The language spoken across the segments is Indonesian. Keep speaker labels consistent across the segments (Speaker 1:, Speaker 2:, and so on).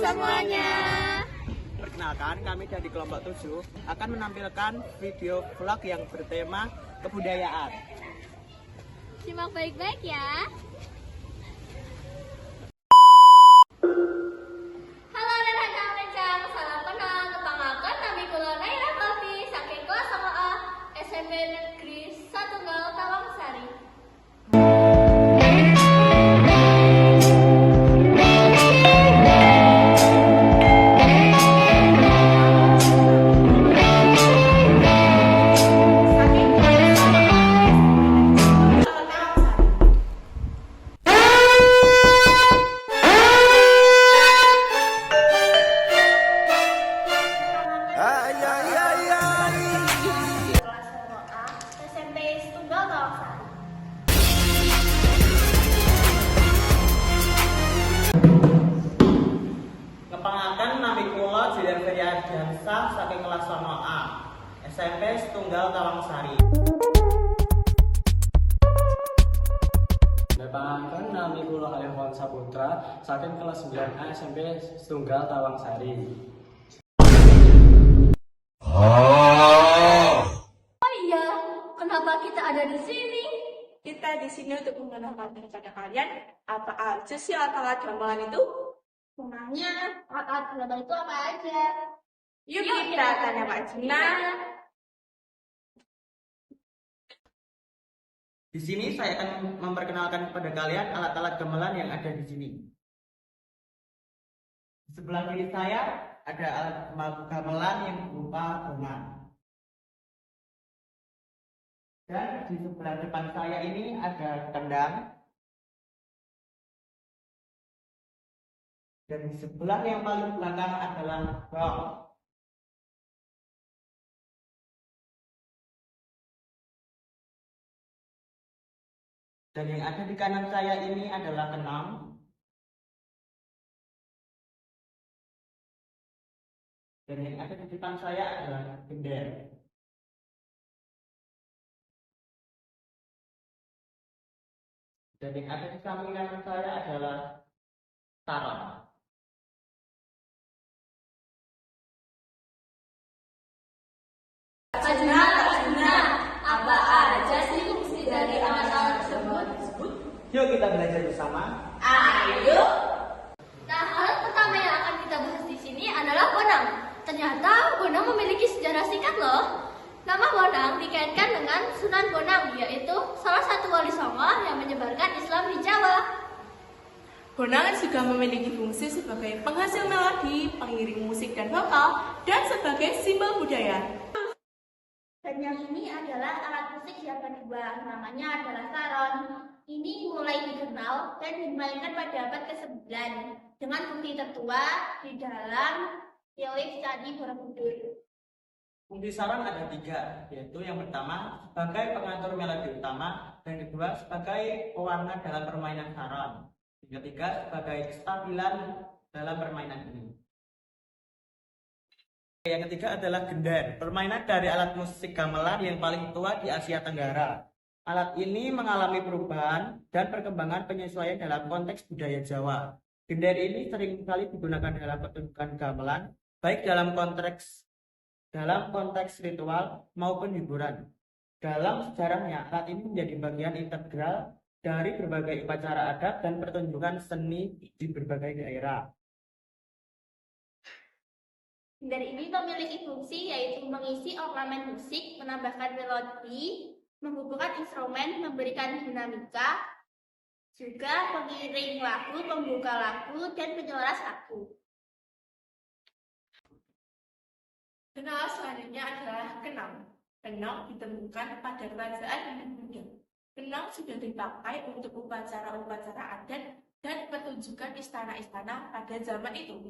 Speaker 1: semuanya.
Speaker 2: Perkenalkan, kami dari kelompok 7 akan menampilkan video vlog yang bertema kebudayaan.
Speaker 1: Simak baik-baik ya. Halo rekan-rekan, salam kenal. Kepangaken nami kula Naira Kalfi saking kelas 9A SMP Negeri 1 Tawangsari. Kelas 9A SMP Setunggal Tawangsari.
Speaker 2: Kepangaken nami kula Jidan Feryadiansyah saking kelas 9A SMP Setunggal Tawangsari.
Speaker 3: Kepangaken nami kula Alifwan Saputra saking kelas 9A SMP Setunggal Tawangsari.
Speaker 1: Oh iya, kenapa kita ada di sini?
Speaker 4: Kita di sini untuk mengenalkan kepada kalian apa aja sih alat-alat gamelan itu.
Speaker 1: Memangnya alat-alat gambar itu apa aja?
Speaker 4: Yuk kita tanya Pak Juna.
Speaker 2: Di sini saya akan memperkenalkan kepada kalian alat-alat gamelan yang ada di sini. Di sebelah kiri saya ada alat gamelan yang berupa gongam. Dan di sebelah depan saya ini ada kendang. Dan di sebelah yang paling belakang adalah gong. Dan yang ada di kanan saya ini adalah kenong. Dan yang ada di depan saya adalah gender. Dan yang ada di samping kanan saya adalah taron.
Speaker 1: Pak Juna, apa aja sih fungsi dari alat-alat tersebut?
Speaker 2: Yuk kita belajar bersama.
Speaker 1: Ayo. Nah, hal pertama yang akan kita bahas di sini adalah Bonang. Ternyata Bonang memiliki sejarah singkat loh. Nama Bonang dikaitkan dengan Sunan Bonang, yaitu salah satu wali songo yang menyebarkan Islam di Jawa.
Speaker 4: Bonang juga memiliki fungsi sebagai penghasil melodi, pengiring musik dan vokal, dan sebagai simbol budaya.
Speaker 1: Dan yang ini adalah alat musik yang kedua, namanya adalah saron. Ini mulai dikenal dan dimainkan pada abad ke-9 dengan bukti tertua di dalam relief Candi Borobudur.
Speaker 2: Fungsi saron ada 3, yaitu yang pertama sebagai pengatur melodi utama, dan kedua sebagai pewarna dalam permainan saron, yang ketiga sebagai kestabilan dalam permainan ini. Yang ketiga adalah gendar, permainan dari alat musik gamelan yang paling tua di Asia Tenggara. Alat ini mengalami perubahan dan perkembangan penyesuaian dalam konteks budaya Jawa. Gendar ini sering kali digunakan dalam pertunjukan gamelan, baik dalam konteks ritual maupun hiburan. Dalam sejarahnya, alat ini menjadi bagian integral dari berbagai upacara adat dan pertunjukan seni di berbagai daerah.
Speaker 1: Gendar ini memiliki fungsi yaitu mengisi ornamen musik, menambahkan melodi, menghubungkan instrumen, memberikan dinamika, juga pengiring lagu, pembuka lagu, dan penyelas lagu.
Speaker 4: Dan alat selanjutnya adalah kenong. Kenong ditemukan pada kerajaan Hindu Buddha. Kenong sudah dipakai untuk upacara-upacara adat dan pertunjukan istana-istana pada zaman itu.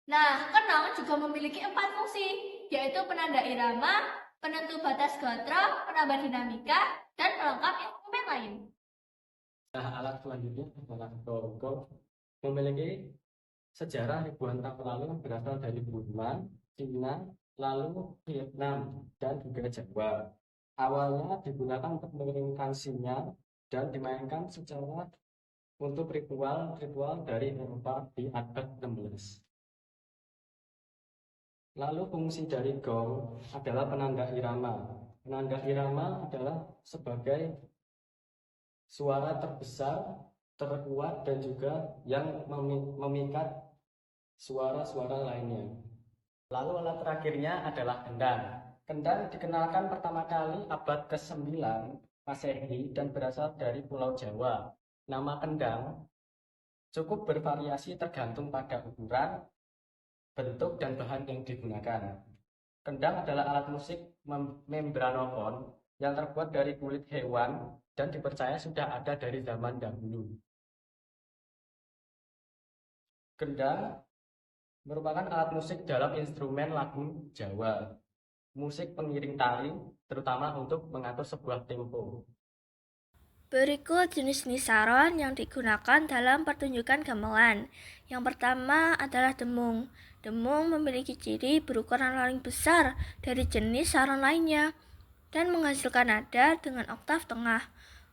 Speaker 1: Nah, kenong juga memiliki 4 fungsi, yaitu penanda irama, penentu batas gatra, penambah dinamika, dan pelengkap instrumen lain.
Speaker 3: Nah, alat selanjutnya adalah gong. Memiliki sejarah ribuan tahun lalu yang berasal dari Burma, Cina, lalu Vietnam, dan juga Jawa. Awalnya digunakan untuk mengirimkan sinyal dan dimainkan secara untuk ritual dari Eropa di abad 16. Lalu fungsi dari gong adalah penanda irama. Penanda irama adalah sebagai suara terbesar, terkuat, dan juga yang memikat suara-suara lainnya.
Speaker 2: Lalu alat terakhirnya adalah kendang.
Speaker 3: Kendang dikenalkan pertama kali abad ke-9 Masehi dan berasal dari Pulau Jawa. Nama kendang cukup bervariasi tergantung pada ukuran, bentuk, dan bahan yang digunakan. Kendang adalah alat musik membranofon yang terbuat dari kulit hewan dan dipercaya sudah ada dari zaman dahulu. Kendang merupakan alat musik dalam instrumen lagu Jawa, musik pengiring tari, terutama untuk mengatur sebuah tempo.
Speaker 1: Berikut jenis-jenis saron yang digunakan dalam pertunjukan gamelan. Yang pertama adalah demung. Demung memiliki ciri berukuran paling besar dari jenis saron lainnya dan menghasilkan nada dengan oktav tengah.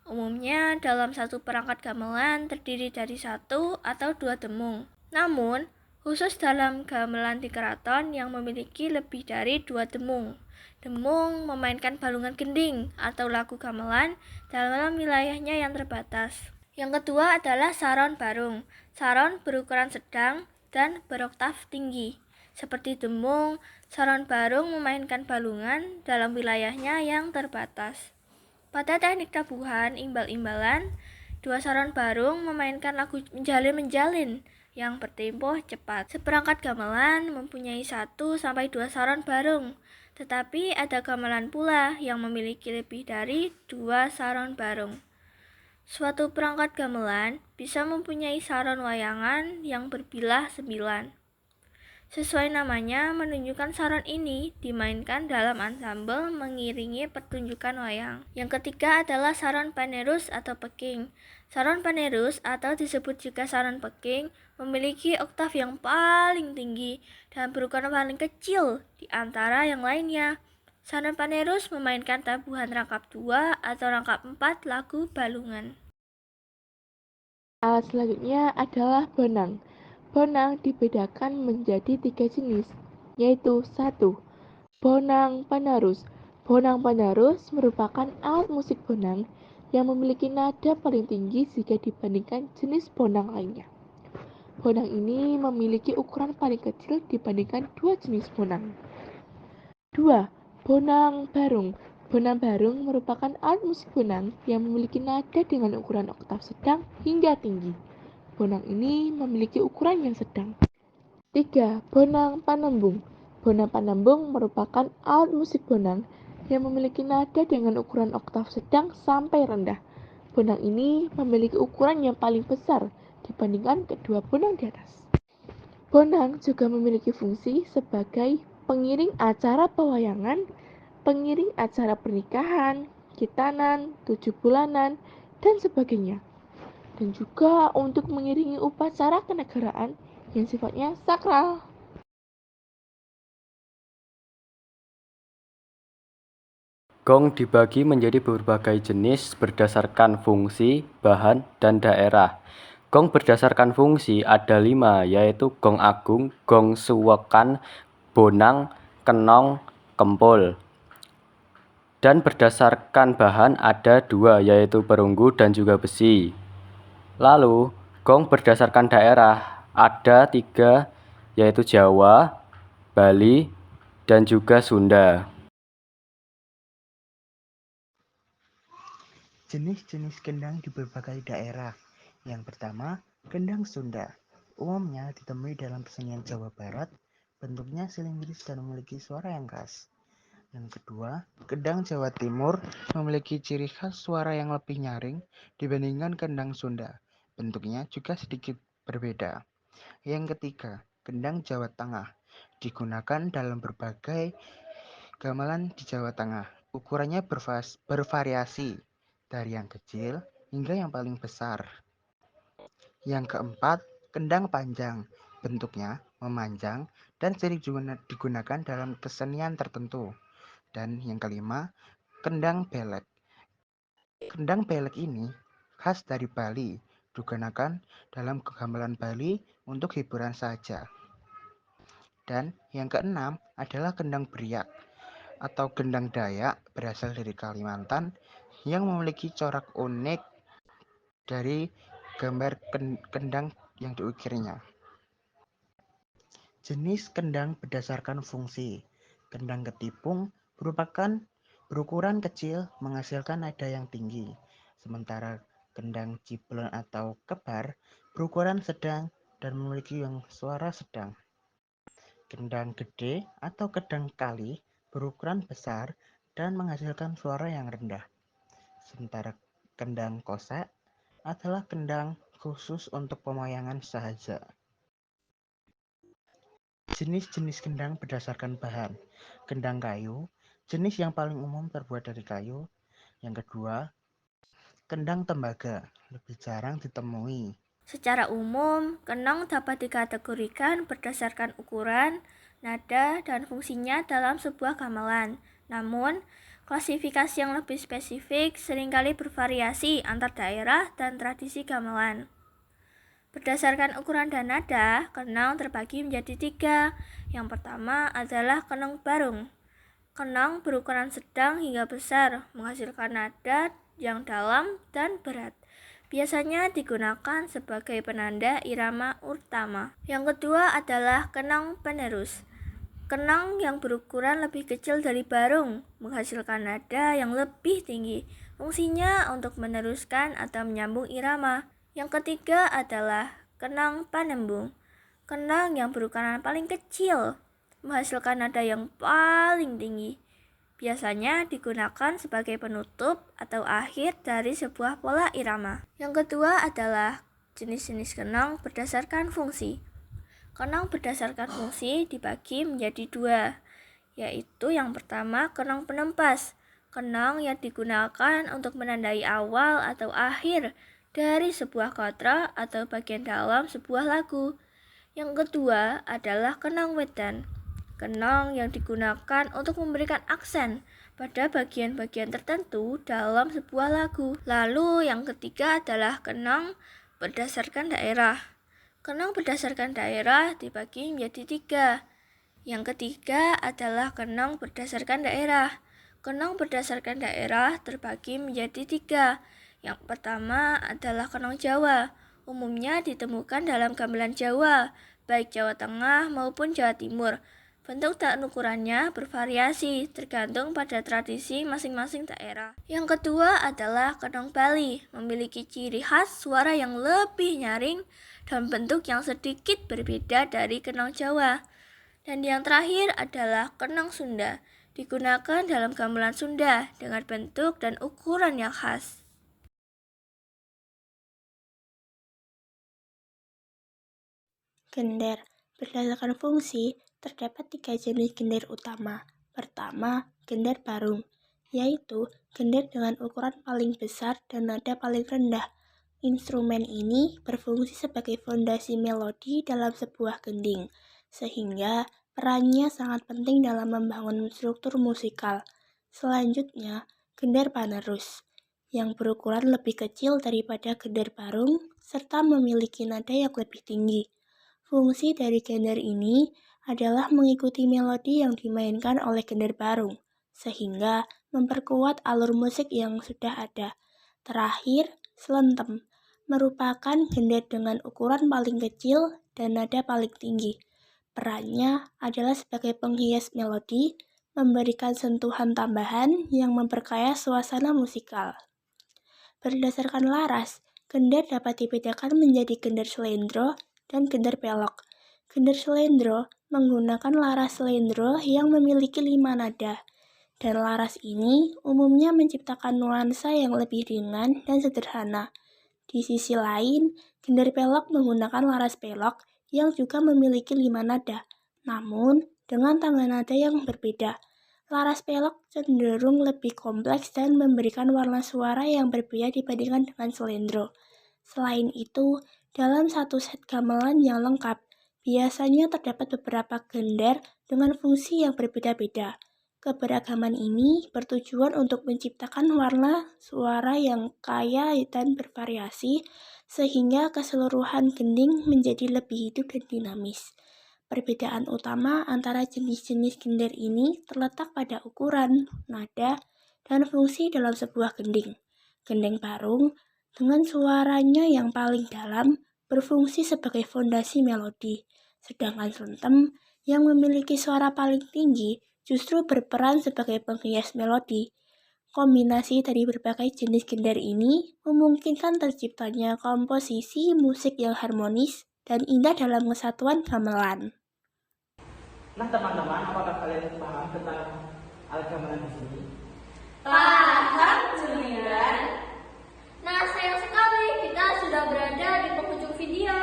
Speaker 1: Umumnya dalam satu perangkat gamelan terdiri dari 1 atau 2 demung. Namun, khusus dalam gamelan di keraton yang memiliki lebih dari 2 demung. Demung memainkan balungan gending atau lagu gamelan dalam wilayahnya yang terbatas. Yang kedua adalah saron barung. Saron berukuran sedang dan beroktav tinggi. Seperti demung, saron barung memainkan balungan dalam wilayahnya yang terbatas. Pada teknik tabuhan imbal-imbalan, 2 saron barung memainkan lagu menjalin-menjalin yang bertempo cepat. Seperangkat gamelan mempunyai 1-2 saron barung, tetapi ada gamelan pula yang memiliki lebih dari 2 saron barung. Suatu perangkat gamelan bisa mempunyai saron wayangan yang berbilah 9. Sesuai namanya, menunjukkan saron ini dimainkan dalam ansambel mengiringi pertunjukan wayang. Yang ketiga adalah saron panerus atau peking. Saron panerus atau disebut juga saron peking memiliki oktav yang paling tinggi dan berukuran paling kecil di antara yang lainnya. Saron panerus memainkan tabuhan rangkap 2 atau rangkap 4 lagu balungan.
Speaker 4: Alat selanjutnya adalah bonang. Bonang dibedakan menjadi 3 jenis, yaitu 1. Bonang penerus. Bonang penerus merupakan alat musik bonang yang memiliki nada paling tinggi jika dibandingkan jenis bonang lainnya. Bonang ini memiliki ukuran paling kecil dibandingkan 2 jenis bonang. 2. Bonang barung. Bonang barung merupakan alat musik bonang yang memiliki nada dengan ukuran oktav sedang hingga tinggi. Bonang ini memiliki ukuran yang sedang. 3. Bonang panembung. Bonang panembung merupakan alat musik bonang yang memiliki nada dengan ukuran oktav sedang sampai rendah. Bonang ini memiliki ukuran yang paling besar dibandingkan kedua bonang di atas. Bonang juga memiliki fungsi sebagai pengiring acara pewayangan, pengiring acara pernikahan, khitanan, 7 bulanan, dan sebagainya. Dan juga untuk mengiringi upacara kenegaraan yang sifatnya sakral.
Speaker 3: Gong dibagi menjadi berbagai jenis berdasarkan fungsi, bahan, dan daerah. Gong berdasarkan fungsi ada 5, yaitu gong agung, gong suwekan, bonang, kenong, kempul. Dan berdasarkan bahan ada 2, yaitu perunggu dan juga besi. Lalu, gong berdasarkan daerah ada 3, yaitu Jawa, Bali, dan juga Sunda.
Speaker 2: Jenis-jenis kendang di berbagai daerah. Yang pertama, kendang Sunda. Umumnya ditemui dalam kesenian Jawa Barat, bentuknya silindris dan memiliki suara yang khas. Yang kedua, kendang Jawa Timur memiliki ciri khas suara yang lebih nyaring dibandingkan kendang Sunda. Bentuknya juga sedikit berbeda. Yang ketiga, kendang Jawa Tengah digunakan dalam berbagai gamelan di Jawa Tengah. Ukurannya bervariasi dari yang kecil hingga yang paling besar. Yang keempat, kendang panjang. Bentuknya memanjang dan sering digunakan dalam kesenian tertentu. Dan yang kelima, kendang belek. Kendang belek ini khas dari Bali
Speaker 5: digunakan dalam gamelan Bali untuk hiburan saja. Dan yang keenam adalah kendang beriak atau gendang Dayak berasal dari Kalimantan yang memiliki corak unik dari gambar kendang yang diukirnya. Jenis kendang berdasarkan fungsi. Kendang ketipung berukuran kecil menghasilkan nada yang tinggi, sementara kendang ciblon atau kebar berukuran sedang dan memiliki suara sedang. Kendang gede atau kendang kali berukuran besar dan menghasilkan suara yang rendah. Sementara kendang kosak adalah kendang khusus untuk pemayangan sahaja. Jenis-jenis kendang berdasarkan bahan. Kendang kayu, jenis yang paling umum terbuat dari kayu. Yang kedua, kendang tembaga, lebih jarang ditemui.
Speaker 1: Secara umum, kenong dapat dikategorikan berdasarkan ukuran, nada, dan fungsinya dalam sebuah gamelan. Namun, klasifikasi yang lebih spesifik seringkali bervariasi antar daerah dan tradisi gamelan. Berdasarkan ukuran dan nada, kenong terbagi menjadi 3. Yang pertama adalah kenong barung. Kenong berukuran sedang hingga besar, menghasilkan nada yang dalam dan berat. Biasanya digunakan sebagai penanda irama utama. Yang kedua adalah kenong penerus. Kenong yang berukuran lebih kecil dari barung, menghasilkan nada yang lebih tinggi. Fungsinya untuk meneruskan atau menyambung irama. Yang ketiga adalah kenong panembung. Kenong yang berukuran paling kecil, menghasilkan nada yang paling tinggi. Biasanya digunakan sebagai penutup atau akhir dari sebuah pola irama. Yang kedua adalah jenis-jenis kenong berdasarkan fungsi. Kenong berdasarkan fungsi dibagi menjadi 2, yaitu yang pertama kenong penempas. Kenong yang digunakan untuk menandai awal atau akhir dari sebuah katra atau bagian dalam sebuah lagu. Yang kedua adalah kenong wedan. Kenong yang digunakan untuk memberikan aksen pada bagian-bagian tertentu dalam sebuah lagu. Lalu yang ketiga adalah kenong berdasarkan daerah. Kenong berdasarkan daerah dibagi menjadi 3. Yang ketiga adalah kenong berdasarkan daerah. Kenong berdasarkan daerah terbagi menjadi 3. Yang pertama adalah kenong Jawa. Umumnya ditemukan dalam gamelan Jawa, baik Jawa Tengah maupun Jawa Timur. Bentuk dan ukurannya bervariasi tergantung pada tradisi masing-masing daerah. Yang kedua adalah kenong Bali, memiliki ciri khas suara yang lebih nyaring dan bentuk yang sedikit berbeda dari kenong Jawa. Dan yang terakhir adalah kenong Sunda, digunakan dalam gamelan Sunda dengan bentuk dan ukuran yang khas.
Speaker 6: Gender. Berdasarkan fungsi, terdapat 3 jenis gender utama. Pertama, gender barung, yaitu gender dengan ukuran paling besar dan nada paling rendah. Instrumen ini berfungsi sebagai fondasi melodi dalam sebuah gending, sehingga perannya sangat penting dalam membangun struktur musikal. Selanjutnya, gender panerus, yang berukuran lebih kecil daripada gender barung, serta memiliki nada yang lebih tinggi. Fungsi dari gender ini adalah mengikuti melodi yang dimainkan oleh gender barung, sehingga memperkuat alur musik yang sudah ada. Terakhir, selentem, merupakan gender dengan ukuran paling kecil dan nada paling tinggi. Perannya adalah sebagai penghias melodi, memberikan sentuhan tambahan yang memperkaya suasana musikal. Berdasarkan laras, gender dapat dibedakan menjadi gender slendro dan gender pelok. Gender slendro menggunakan laras slendro yang memiliki 5 nada, dan laras ini umumnya menciptakan nuansa yang lebih ringan dan sederhana. Di sisi lain, gender pelok menggunakan laras pelok yang juga memiliki 5 nada, namun dengan tangga nada yang berbeda. Laras pelok cenderung lebih kompleks dan memberikan warna suara yang berbeda dibandingkan dengan slendro. Selain itu, dalam satu set gamelan yang lengkap, biasanya terdapat beberapa gender dengan fungsi yang berbeda-beda. Keberagaman ini bertujuan untuk menciptakan warna suara yang kaya dan bervariasi, sehingga keseluruhan gending menjadi lebih hidup dan dinamis. Perbedaan utama antara jenis-jenis gender ini terletak pada ukuran, nada, dan fungsi dalam sebuah gending. Gending parung dengan suaranya yang paling dalam berfungsi sebagai fondasi melodi, sedangkan sentem yang memiliki suara paling tinggi justru berperan sebagai penghias melodi. Kombinasi dari berbagai jenis gender ini memungkinkan terciptanya komposisi musik yang harmonis dan indah dalam kesatuan gamelan.
Speaker 2: Nah teman-teman, apakah kalian paham tentang alat gamelan di sini?
Speaker 1: Paham, Julian. Nah, sayang sekali kita sudah berada di penghujung video.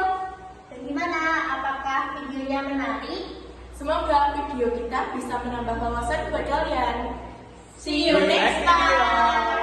Speaker 1: Bagaimana? Apakah videonya menarik?
Speaker 4: Semoga video kita bisa menambah wawasan buat kalian.
Speaker 1: See you next time.